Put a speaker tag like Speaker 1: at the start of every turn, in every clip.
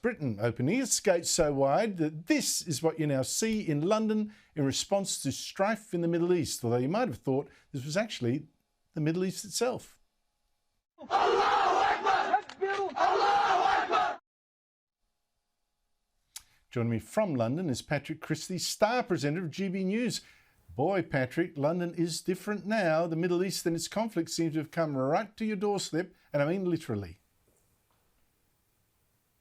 Speaker 1: Britain opening its gates so wide that this is what you now see in London in response to strife in the Middle East, although you might have thought this was actually the Middle East itself. Joining me from London is Patrick Christys, star presenter of GB News. Boy, Patrick, London is different now. The Middle East and its conflicts seem to have come right to your doorstep, and I mean literally.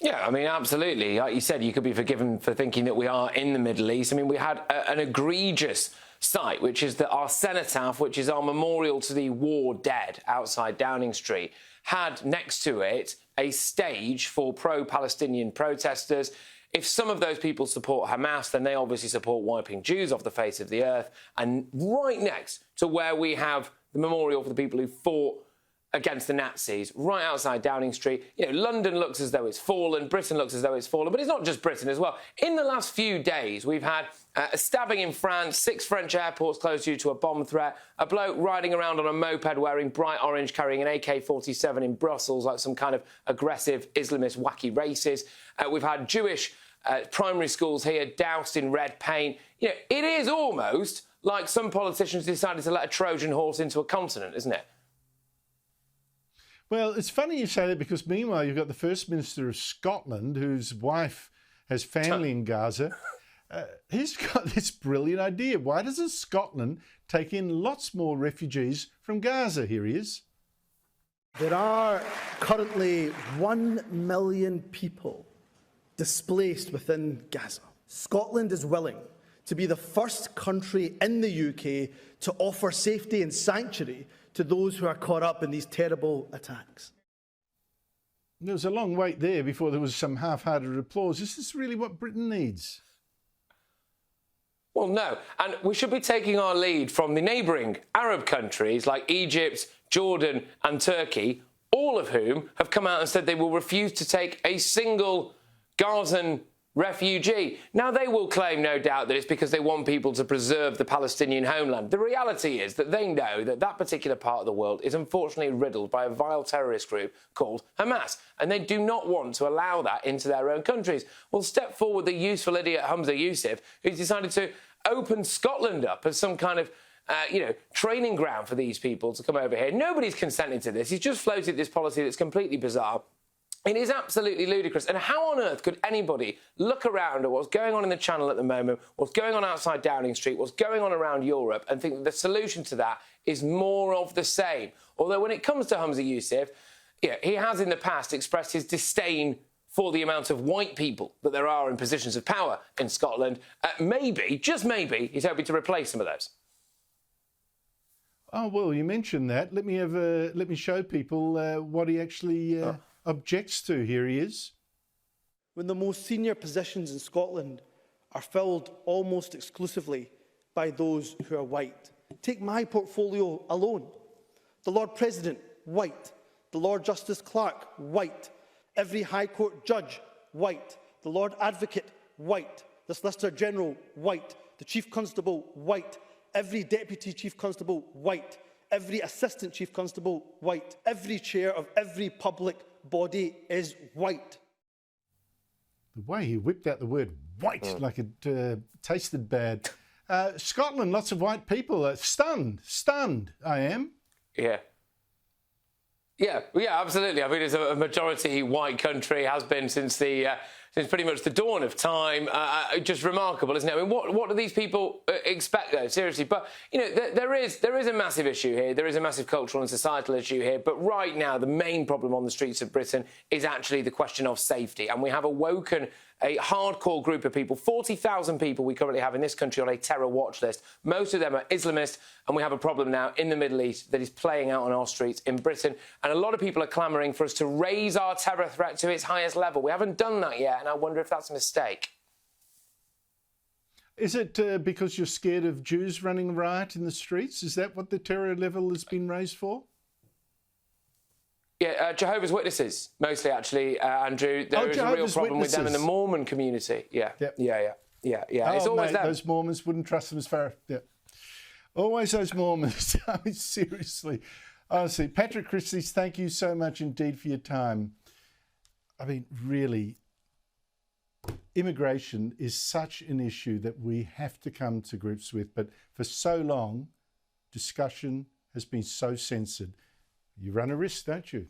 Speaker 2: Yeah, I mean, absolutely. Like you said, you could be forgiven for thinking that we are in the Middle East. I mean, we had an egregious sight, which is that our Cenotaph, which is our memorial to the war dead outside Downing Street, had next to it a stage for pro-Palestinian protesters. If some of those people support Hamas, then they obviously support wiping Jews off the face of the earth. And right next to where we have the memorial for the people who fought against the Nazis, right outside Downing Street. You know, London looks as though it's fallen, Britain looks as though it's fallen, but it's not just Britain as well. In the last few days, we've had a stabbing in France, 6 French airports closed due to a bomb threat, a bloke riding around on a moped wearing bright orange, carrying an AK-47 in Brussels like some kind of aggressive Islamist wacky racist. We've had Jewish primary schools here doused in red paint. You know, it is almost like some politicians decided to let a Trojan horse into a continent, isn't it?
Speaker 1: Well, it's funny you say that because meanwhile you've got the First Minister of Scotland, whose wife has family in Gaza. He's got this brilliant idea. Why doesn't Scotland take in lots more refugees from Gaza? Here he is.
Speaker 3: There are currently 1 million people displaced within Gaza. Scotland is willing to be the first country in the UK to offer safety and sanctuary to those who are caught up in these terrible attacks.
Speaker 1: There was a long wait there before there was some half-hearted applause. Is this really what Britain needs?
Speaker 2: Well, no. And we should be taking our lead from the neighbouring Arab countries like Egypt, Jordan and Turkey, all of whom have come out and said they will refuse to take a single Gazan refugee. Now, they will claim, no doubt, that it's because they want people to preserve the Palestinian homeland. The reality is that they know that that particular part of the world is unfortunately riddled by a vile terrorist group called Hamas, and they do not want to allow that into their own countries. Well, step forward the useful idiot Humza Yousaf, who's decided to open Scotland up as some kind of training ground for these people to come over here. Nobody's consented to this. He's just floated this policy that's completely bizarre. It is absolutely ludicrous. And how on earth could anybody look around at what's going on in the Channel at the moment, what's going on outside Downing Street, what's going on around Europe, and think that the solution to that is more of the same? Although when it comes to Humza Yousaf, he has in the past expressed his disdain for the amount of white people that there are in positions of power in Scotland. Maybe, just maybe, he's hoping to replace some of those.
Speaker 1: Oh, well, you mentioned that. Let me show people what he actually objects to. Here he is.
Speaker 3: When the most senior positions in Scotland are filled almost exclusively by those who are white. Take my portfolio alone. The Lord President, white. The Lord Justice Clerk, white. Every High Court judge, white. The Lord Advocate, white. The Solicitor General, white. The Chief Constable, white. Every Deputy Chief Constable, white. Every Assistant Chief Constable, white. Every chair of every public body is white.
Speaker 1: The way he whipped out the word white like it tasted bad. Scotland, lots of white people. Stunned, I am.
Speaker 2: Yeah, absolutely. I mean, it's a majority white country, has been since pretty much the dawn of time. Just remarkable, isn't it? I mean, what do these people expect, though? Seriously. But, there is a massive issue here. There is a massive cultural and societal issue here. But right now, the main problem on the streets of Britain is actually the question of safety. And we have awoken a hardcore group of people, 40,000 people we currently have in this country on a terror watch list. Most of them are Islamist, and we have a problem now in the Middle East that is playing out on our streets in Britain. And a lot of people are clamouring for us to raise our terror threat to its highest level. We haven't done that yet, and I wonder if that's a mistake.
Speaker 1: Is it because you're scared of Jews running riot in the streets? Is that what the terror level has been raised for?
Speaker 2: Yeah, Jehovah's Witnesses, mostly, actually, Andrew. There is a real problem with them in the Mormon community. Yeah. It's always them.
Speaker 1: Those Mormons wouldn't trust them as far. Yeah. Always those Mormons. I mean, seriously. Honestly, Patrick Christys, thank you so much indeed for your time. I mean, really, immigration is such an issue that we have to come to grips with, but for so long, discussion has been so censored. You run a risk, don't you?